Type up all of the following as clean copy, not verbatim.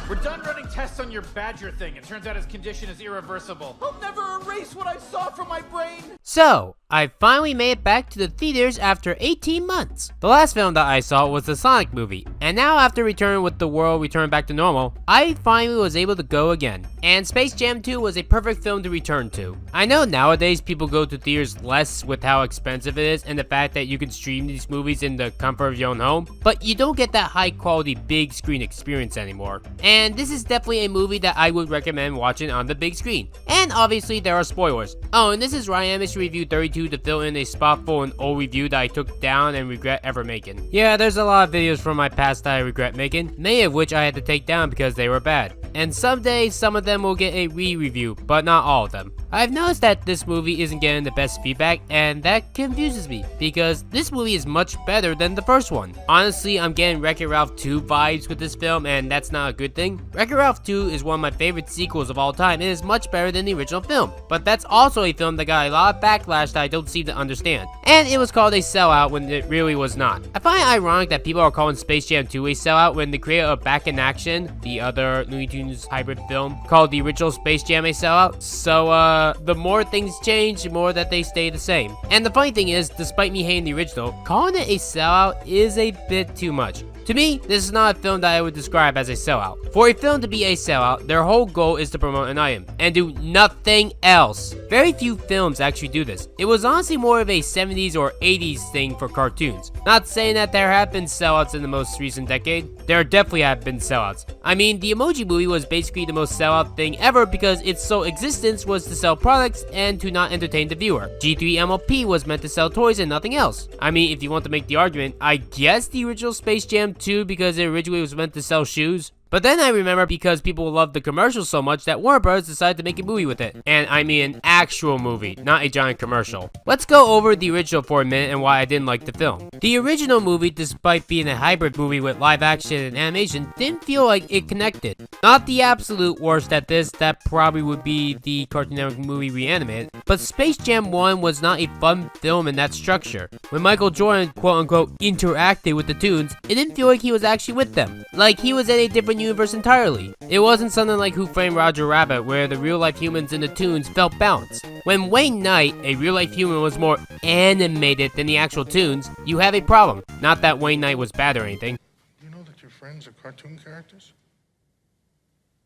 We're done running tests on your badger thing. It turns out his condition is irreversible. I'll never erase what I saw from my brain. So, I finally made it back to the theaters after 18 months. The last film that I saw was the Sonic movie, and now after returning with the world returned back to normal, I finally was able to go again. And Space Jam 2 was a perfect film to return to. I know nowadays people go to theaters less with how expensive it is and the fact that you can stream these movies in the comfort of your own home, but you don't get that high quality big screen experience anymore. And this is definitely a movie that I would recommend watching on the big screen. And obviously there are spoilers. Oh, and this is Jalcanaius Review 32 to fill in a spot for an old review that I took down and regret ever making. Yeah, there's a lot of videos from my past that I regret making, many of which I had to take down because they were bad. And someday, some of them will get a re-review, but not all of them. I've noticed that this movie isn't getting the best feedback, and that confuses me, because this movie is much better than the first one. Honestly, I'm getting Wreck-It Ralph 2 vibes with this film, and that's not a good thing. Wreck-It Ralph 2 is one of my favorite sequels of all time, and is much better than the original film. But that's also a film that got a lot of backlash that I don't seem to understand. And it was called a sellout when it really was not. I find it ironic that people are calling Space Jam 2 a sellout when the creator of Back in Action, the other Looney Tunes hybrid film, called the original Space Jam a sellout. So, the more things change, the more that they stay the same. And the funny thing is, despite me hating the original, calling it a sellout is a bit too much. To me, this is not a film that I would describe as a sellout. For a film to be a sellout, their whole goal is to promote an item, and do nothing else. Very few films actually do this. It was honestly more of a 70s or 80s thing for cartoons. Not saying that there have been sellouts in the most recent decade. There definitely have been sellouts. I mean, the Emoji Movie was basically the most sellout thing ever because its sole existence was to sell products and to not entertain the viewer. G3 MLP was meant to sell toys and nothing else. I mean, if you want to make the argument, I guess the original Space Jam 2 because it originally was meant to sell shoes. But then I remember because people loved the commercial so much that Warner Bros. Decided to make a movie with it. And I mean an actual movie, not a giant commercial. Let's go over the original for a minute and why I didn't like the film. The original movie, despite being a hybrid movie with live action and animation, didn't feel like it connected. Not the absolute worst at this, that probably would be the Cartoon Network movie Reanimated, but Space Jam 1 was not a fun film in that structure. When Michael Jordan quote-unquote interacted with the Toons, it didn't feel like he was actually with them. Like he was in a different universe entirely. It wasn't something like Who Framed Roger Rabbit where the real-life humans in the Toons felt balanced. When Wayne Knight, a real-life human, was more animated than the actual Toons, you have a problem. Not that Wayne Knight was bad or anything. You know that your friends are cartoon characters?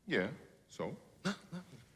Yeah, so? No,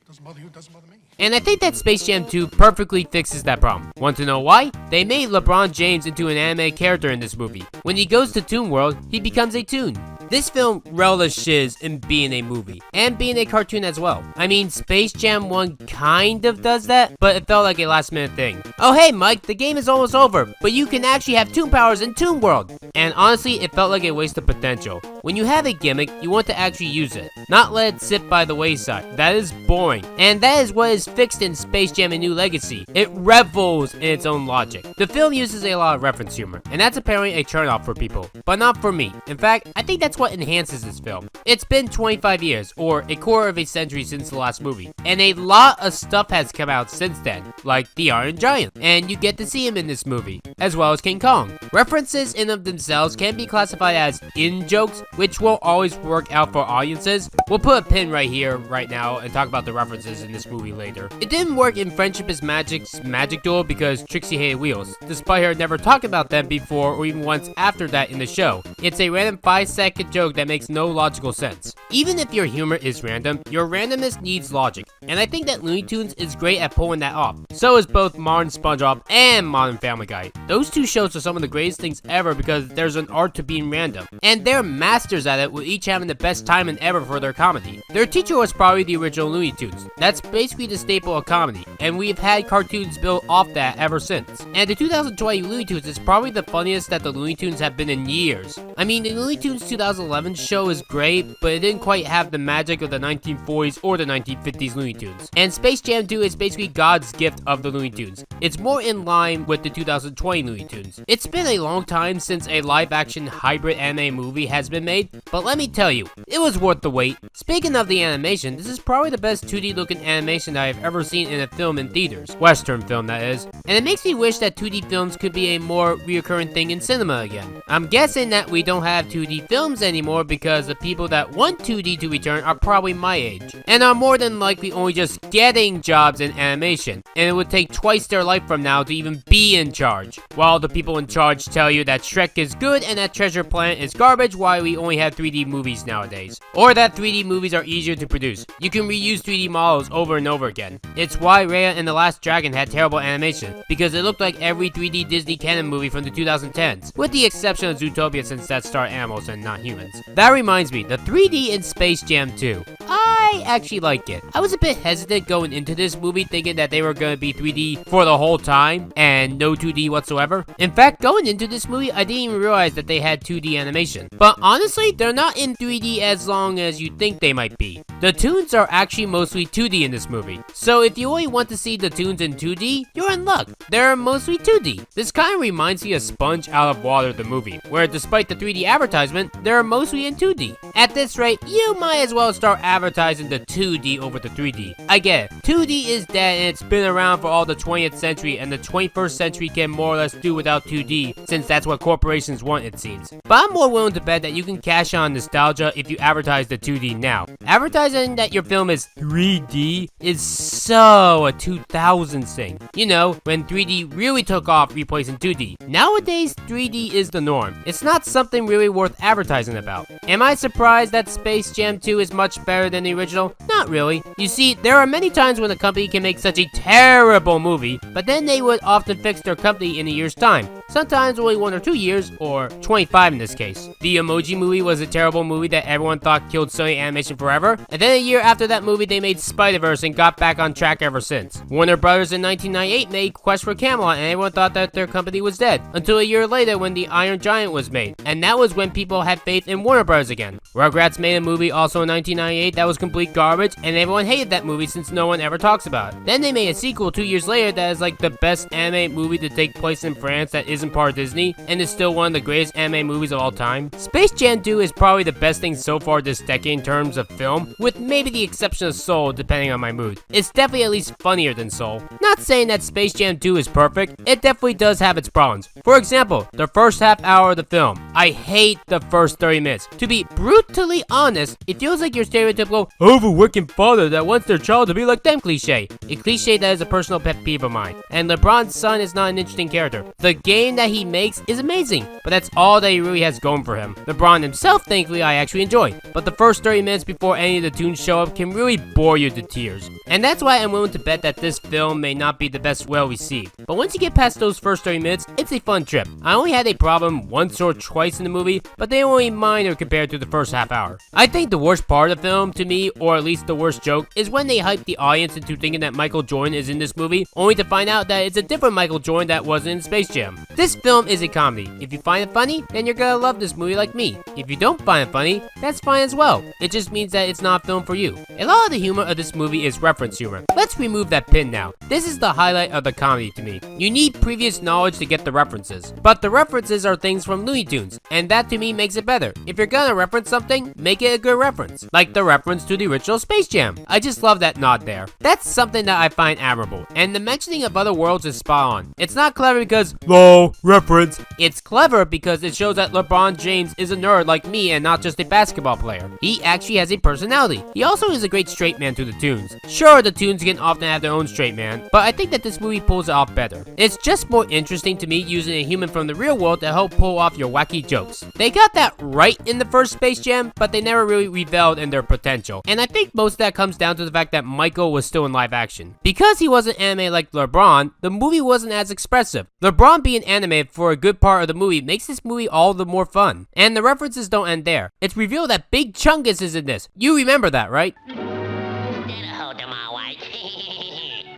doesn't bother you, it doesn't bother me. And I think that Space Jam 2 perfectly fixes that problem. Want to know why? They made LeBron James into an anime character in this movie. When he goes to Toon World, he becomes a Toon. This film relishes in being a movie, and being a cartoon as well. I mean, Space Jam 1 kind of does that, but it felt like a last minute thing. Oh hey Mike, the game is almost over, but you can actually have Toon powers in Toon World. And honestly, it felt like a waste of potential. When you have a gimmick, you want to actually use it, not let it sit by the wayside. That is boring. And that is what is fixed in Space Jam: A New Legacy. It revels in its own logic. The film uses a lot of reference humor, and that's apparently a turnoff for people, but not for me. In fact, I think that's what enhances this film. It's been 25 years, or a quarter of a century since the last movie, and a lot of stuff has come out since then, like the Iron Giant, and you get to see him in this movie, as well as King Kong. References in of themselves can be classified as in-jokes, which won't always work out for audiences. We'll put a pin right here, right now, and talk about the references in this movie later. It didn't work in Friendship is Magic's Magic Duel because Trixie hated wheels, despite her never talking about them before or even once after that in the show. It's a random 5-second joke that makes no logical sense. Even if your humor is random, your randomness needs logic, and I think that Looney Tunes is great at pulling that off. So is both Modern SpongeBob and Modern Family Guy. Those two shows are some of the greatest things ever because there's an art to being random, and they're masters at it with each having the best timing ever for their comedy. Their teacher was probably the original Looney Tunes. That's basically the staple of comedy, and we've had cartoons built off that ever since. And the 2020 Looney Tunes is probably the funniest that the Looney Tunes have been in years. I mean, the Looney Tunes 2011 show is great, but it didn't quite have the magic of the 1940s or the 1950s Looney Tunes. And Space Jam 2 is basically God's gift of the Looney Tunes. It's more in line with the 2020 Looney Tunes. It's been a long time since a live-action hybrid anime movie has been made, but let me tell you, it was worth the wait. Speaking of the animation, this is probably the best 2D looking animation that I've ever seen in a film in theaters. Western film, that is. And it makes me wish that 2D films could be a more reoccurring thing in cinema again. I'm guessing that we don't have 2D films sense anymore because the people that want 2D to return are probably my age, and are more than likely only just getting jobs in animation, and it would take twice their life from now to even be in charge. While the people in charge tell you that Shrek is good and that Treasure Planet is garbage, why we only have 3D movies nowadays. Or that 3D movies are easier to produce. You can reuse 3D models over and over again. It's why Raya and the Last Dragon had terrible animation, because it looked like every 3D Disney canon movie from the 2010s, with the exception of Zootopia since that starred animals and not humans. That reminds me, the 3D in Space Jam 2. I actually like it. I was a bit hesitant going into this movie thinking that they were going to be 3D for the whole time and no 2D whatsoever. In fact, going into this movie, I didn't even realize that they had 2D animation. But honestly, they're not in 3D as long as you think they might be. The tunes are actually mostly 2D in this movie. So if you only want to see the tunes in 2D, you're in luck. They're mostly 2D. This kind of reminds me of Sponge Out of Water the movie, where despite the 3D advertisement, they're mostly in 2D. At this rate, you might as well start advertising the 2D over the 3D. I get it. 2D is dead and it's been around for all the 20th century, and the 21st century can more or less do without 2D, since that's what corporations want, it seems. But I'm more willing to bet that you can cash on nostalgia if you advertise the 2D now. Advertising that your film is 3D is so a 2000s thing. You know, when 3D really took off replacing 2D. Nowadays, 3D is the norm. It's not something really worth advertising about. Am I surprised that Space Jam 2 is much better than the original? Not really. You see, there are many times when a company can make such a terrible movie, but then they would often fix their company in a year's time. Sometimes only 1 or 2 years, or 25 in this case. The Emoji Movie was a terrible movie that everyone thought killed Sony Animation forever, and then a year after that movie they made Spider-Verse and got back on track ever since. Warner Brothers in 1998 made Quest for Camelot and everyone thought that their company was dead, until a year later when The Iron Giant was made, and that was when people had faith in Warner Brothers again. Rugrats made a movie also in 1998 that was complete garbage, and everyone hated that movie since no one ever talks about it. Then they made a sequel 2 years later that is like the best animated movie to take place in France that isn't part of Disney, and is still one of the greatest anime movies of all time. Space Jam 2 is probably the best thing so far this decade in terms of film, with maybe the exception of Soul depending on my mood. It's definitely at least funnier than Soul. Not saying that Space Jam 2 is perfect, it definitely does have its problems. For example, the first half hour of the film. I hate the first 30 minutes. To be brutally honest, it feels like your stereotypical overworking father that wants their child to be like them cliche. A cliche that is a personal pet peeve of mine. And LeBron's son is not an interesting character. The game that he makes is amazing, but that's all that he really has going for him. LeBron himself, thankfully, I actually enjoy, but the first 30 minutes before any of the tunes show up can really bore you to tears. And that's why I'm willing to bet that this film may not be the best well received. But once you get past those first 30 minutes, it's a fun trip. I only had a problem once or twice in the movie, but they only minor compared to the first half hour. I think the worst part of the film, to me, or at least the worst joke, is when they hype the audience into thinking that Michael Jordan is in this movie, only to find out that it's a different Michael Jordan that wasn't in Space Jam. This film is a comedy. If you find it funny, then you're gonna love this movie like me. If you don't find it funny, that's fine as well. It just means that it's not a film for you. A lot of the humor of this movie is reference humor. Let's remove that pin now. This is the highlight of the comedy to me. You need previous knowledge to get the references, but the references are things from Looney Tunes, and that to me makes it better. If you're gonna reference something, make it a good reference, like the reference to the original Space Jam. I just love that nod there. That's something that I find admirable, and the mentioning of other worlds is spot on. It's not clever because, lol, reference. It's clever because it shows that LeBron James is a nerd like me and not just a basketball player. He actually has a personality. He also is a great straight man to the tunes. Sure, the tunes can often have their own straight man, but I think that this movie pulls it off better. It's just more interesting to me using a human from the real world to help pull off your wacky jokes. They got that right in the first Space Jam, but they never really reveled in their potential. And I think most of that comes down to the fact that Michael was still in live action. Because he wasn't animated like LeBron, the movie wasn't as expressive. LeBron being animated for a good part of the movie makes this movie all the more fun. And the references don't end there. It's revealed that Big Chungus is in this. You remember that, right?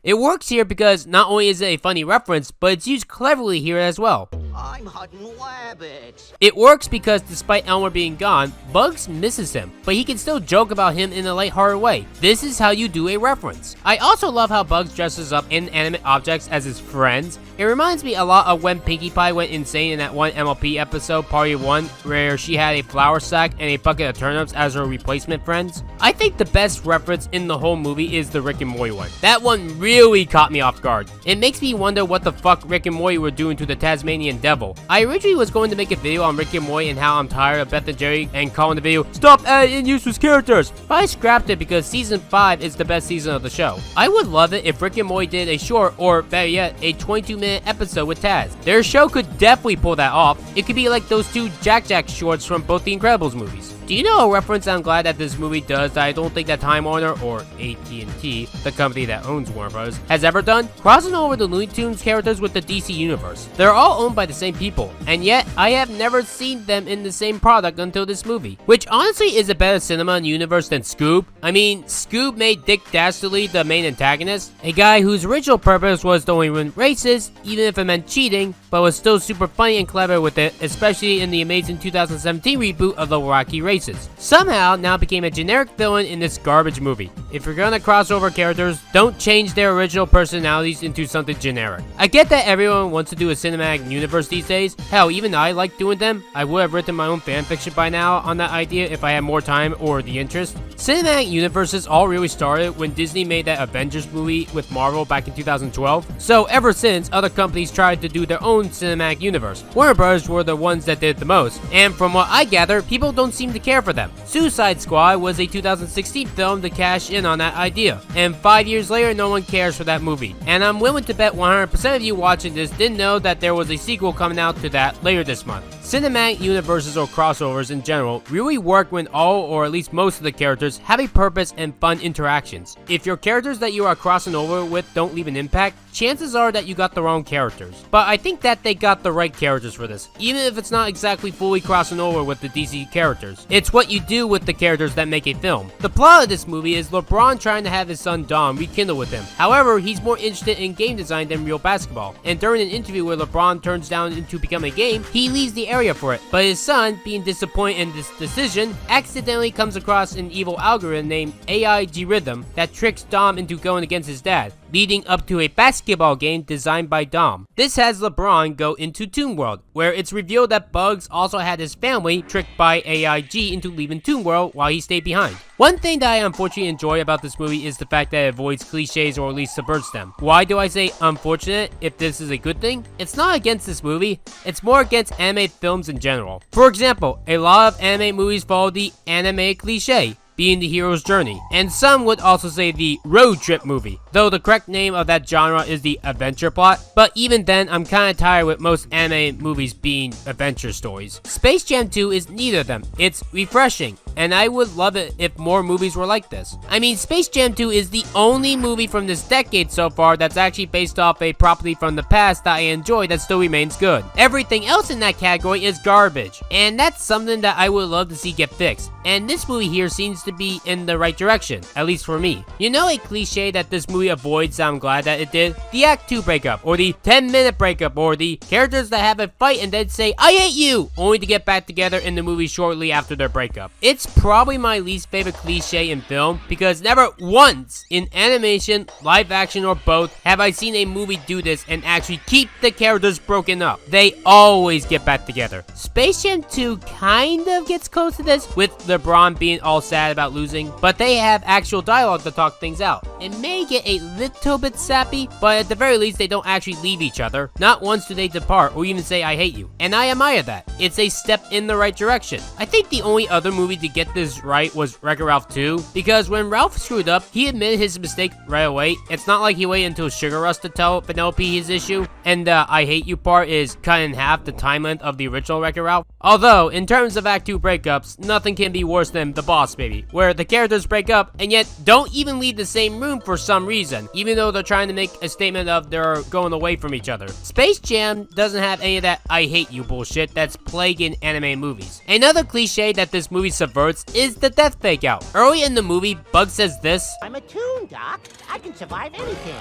It works here because not only is it a funny reference, but it's used cleverly here as well. I'm hunting rabbits. It works because despite Elmer being gone, Bugs misses him, but he can still joke about him in a lighthearted way. This is how you do a reference. I also love how Bugs dresses up inanimate objects as his friends. It reminds me a lot of when Pinkie Pie went insane in that one MLP episode, Party 1, where she had a flour sack and a bucket of turnips as her replacement friends. I think the best reference in the whole movie is the Rick and Morty one. That one really caught me off guard. It makes me wonder what the fuck Rick and Morty were doing to the Tasmanian devil. I originally was going to make a video on Rick and Morty and how I'm tired of Beth and Jerry and calling the video, "Stop adding in useless characters," but I scrapped it because season 5 is the best season of the show. I would love it if Rick and Morty did a short, or better yet, a 22-minute episode with Taz. Their show could definitely pull that off. It could be like those two Jack shorts from both the Incredibles movies. Do you know a reference I'm glad that this movie does that I don't think that Time Warner, or AT&T, the company that owns Warner Bros., has ever done? Crossing over the Looney Tunes characters with the DC Universe. They're all owned by the same people, and yet I have never seen them in the same product until this movie. Which honestly is a better cinema universe than Scoob. I mean, Scoob made Dick Dastardly the main antagonist, a guy whose original purpose was to only win races, even if it meant cheating, but was still super funny and clever with it, especially in the amazing 2017 reboot of the Wacky Races. Somehow now became a generic villain in this garbage movie. If you're gonna cross over characters, don't change their original personalities into something generic. I get that everyone wants to do a cinematic universe these days. Hell, even I like doing them. I would have written my own fanfiction by now on that idea if I had more time or the interest. Cinematic universes all really started when Disney made that Avengers movie with Marvel back in 2012. So ever since, other companies tried to do their own cinematic universe. Warner Bros. Were the ones that did the most, and from what I gather, people don't seem to care for them. Suicide Squad was a 2016 film to cash in on that idea, and 5 years later no one cares for that movie. And I'm willing to bet 100% of you watching this didn't know that there was a sequel coming out to that later this month. Cinematic universes or crossovers in general really work when all or at least most of the characters have a purpose and fun interactions. If your characters that you are crossing over with don't leave an impact, chances are that you got the wrong characters. But I think that they got the right characters for this, even if it's not exactly fully crossing over with the DC characters. It's what you do with the characters that make a film. The plot of this movie is LeBron trying to have his son Dom rekindle with him. However, he's more interested in game design than real basketball, and during an interview where LeBron turns down to become a game, he leaves the area for it. But his son, being disappointed in this decision, accidentally comes across an evil algorithm named AIG Rhythm that tricks Dom into going against his dad, leading up to a basketball game designed by Dom. This has LeBron go into Toon World, where it's revealed that Bugs also had his family tricked by AIG into leaving Toon World while he stayed behind. One thing that I unfortunately enjoy about this movie is the fact that it avoids cliches or at least subverts them. Why do I say unfortunate if this is a good thing? It's not against this movie, it's more against anime films in general. For example, a lot of anime movies follow the anime cliche, being the hero's journey, and some would also say the road trip movie, though the correct name of that genre is the adventure plot. But even then, I'm kinda tired with most anime movies being adventure stories. Space Jam 2 is neither of them. It's refreshing, and I would love it if more movies were like this. I mean, Space Jam 2 is the only movie from this decade so far that's actually based off a property from the past that I enjoy that still remains good. Everything else in that category is garbage, and that's something that I would love to see get fixed. And this movie here seems to be in the right direction, at least for me. You know a cliche that this movie avoids that I'm glad that it did? The Act 2 breakup, or the 10-minute breakup, or the characters that have a fight and then say, "I hate you," only to get back together in the movie shortly after their breakup. It's probably my least favorite cliche in film, because never once in animation, live action, or both have I seen a movie do this and actually keep the characters broken up. They always get back together. Space Jam 2 kind of gets close to this, with LeBron being all sad about losing, but they have actual dialogue to talk things out. It may get a little bit sappy, but at the very least they don't actually leave each other. Not once do they depart or even say "I hate you," and I admire that. It's a step in the right direction. I think the only other movie to get this right was Wreck-It Ralph 2, because when Ralph screwed up, he admitted his mistake right away. It's not like he waited until Sugar Rush to tell Penelope his issue, and the "I hate you" part is cut in half the time length of the original Wreck-It Ralph. Although, in terms of Act 2 breakups, nothing can be worse than The Boss Baby, where the characters break up and yet don't even leave the same room for some reason, even though they're trying to make a statement of they're going away from each other. Space Jam doesn't have any of that "I hate you" bullshit that's plaguing anime movies. Another cliche that this movie subverts is the death fake out. Early in the movie, Bugs says this: "I'm a toon, Doc. I can survive anything."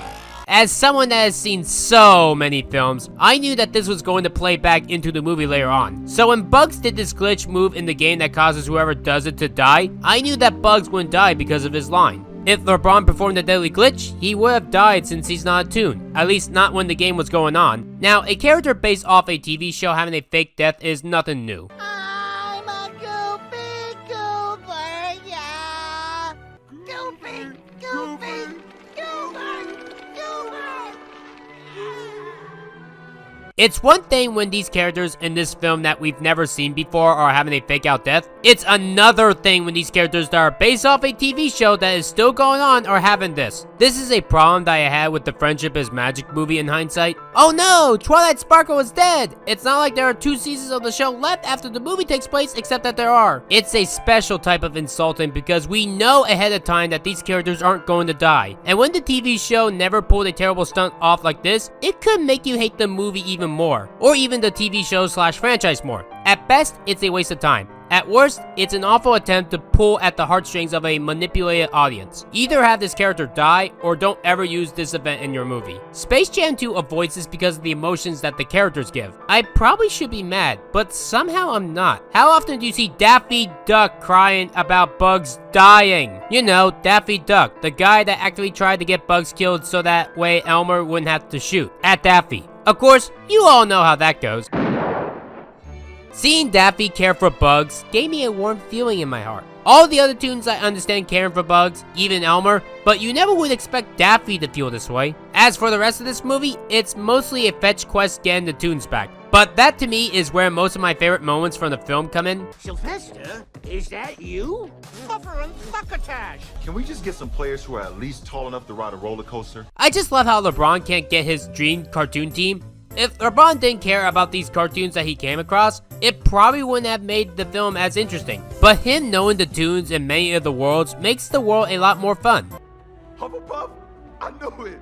As someone that has seen so many films, I knew that this was going to play back into the movie later on. So when Bugs did this glitch move in the game that causes whoever does it to die, I knew that Bugs wouldn't die because of his line. If LeBron performed the deadly glitch, he would have died since he's not a toon, at least not when the game was going on. Now, a character based off a TV show having a fake death is nothing new. I'm a goofy goober, yeah. Goofy, goofy, goober, goober. It's one thing when these characters in this film that we've never seen before are having a fake out death. It's another thing when these characters that are based off a TV show that is still going on are having this. This is a problem that I had with the Friendship is Magic movie in hindsight. Oh no, Twilight Sparkle is dead! It's not like there are 2 seasons of the show left after the movie takes place, except that there are. It's a special type of insulting because we know ahead of time that these characters aren't going to die. And when the TV show never pulled a terrible stunt off like this, it could make you hate the movie even more, or even the TV show / franchise more. At best, it's a waste of time. At worst, it's an awful attempt to pull at the heartstrings of a manipulated audience. Either have this character die, or don't ever use this event in your movie. Space Jam 2 avoids this because of the emotions that the characters give. I probably should be mad, but somehow I'm not. How often do you see Daffy Duck crying about Bugs dying? You know, Daffy Duck, the guy that actually tried to get Bugs killed so that way Elmer wouldn't have to shoot at Daffy. Of course, you all know how that goes. Seeing Daffy care for Bugs gave me a warm feeling in my heart. All the other tunes I understand caring for Bugs, even Elmer, but you never would expect Daffy to feel this way. As for the rest of this movie, it's mostly a fetch quest getting the tunes back. But that to me is where most of my favorite moments from the film come in. Sylvester, is that you? Puffer and Succotash! Can we just get some players who are at least tall enough to ride a roller coaster? I just love how LeBron can't get his dream cartoon team. If LeBron didn't care about these cartoons that he came across, it probably wouldn't have made the film as interesting. But him knowing the tunes in many of the worlds makes the world a lot more fun. Hufflepuff? I knew it!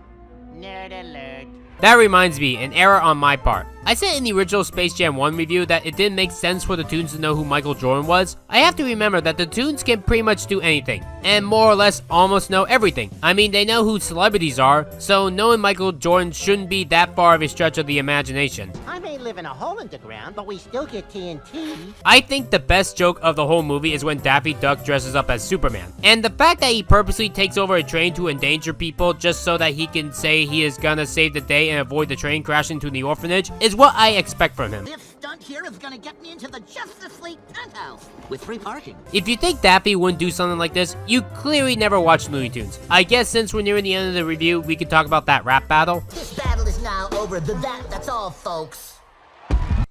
Nerd alert. That reminds me, an error on my part. I said in the original Space Jam 1 review that it didn't make sense for the Toons to know who Michael Jordan was. I have to remember that the Toons can pretty much do anything, and more or less almost know everything. I mean, they know who celebrities are, so knowing Michael Jordan shouldn't be that far of a stretch of the imagination. I may live in a hole in the ground, but we still get TNT. I think the best joke of the whole movie is when Daffy Duck dresses up as Superman. And the fact that he purposely takes over a train to endanger people just so that he can say he is gonna save the day and avoid the train crashing into the orphanage is what I expect from him. This stunt here is gonna get me into the Justice League penthouse with free parking. If you think Daffy wouldn't do something like this, you clearly never watched Looney Tunes. I guess since we're nearing the end of the review, we can talk about that rap battle. This battle is now over. That's all, folks.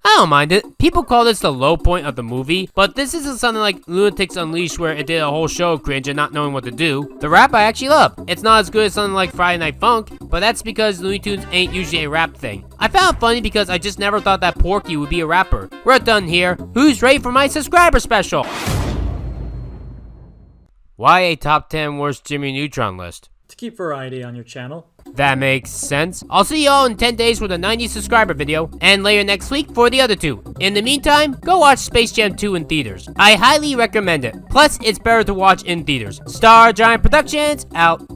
I don't mind it. People call this the low point of the movie, but this isn't something like Lunatics Unleashed where it did a whole show of cringe and not knowing what to do. The rap I actually love. It's not as good as something like Friday Night Funk, but that's because Looney Tunes ain't usually a rap thing. I found it funny because I just never thought that Porky would be a rapper. We're done here. Who's ready for my subscriber special? Why a top 10 worst Jimmy Neutron list? To keep variety on your channel. That makes sense. I'll see y'all in 10 days with a 90 subscriber video, and later next week for the other 2. In the meantime, go watch Space Jam 2 in theaters. I highly recommend it. Plus, it's better to watch in theaters. Star Giant Productions, out.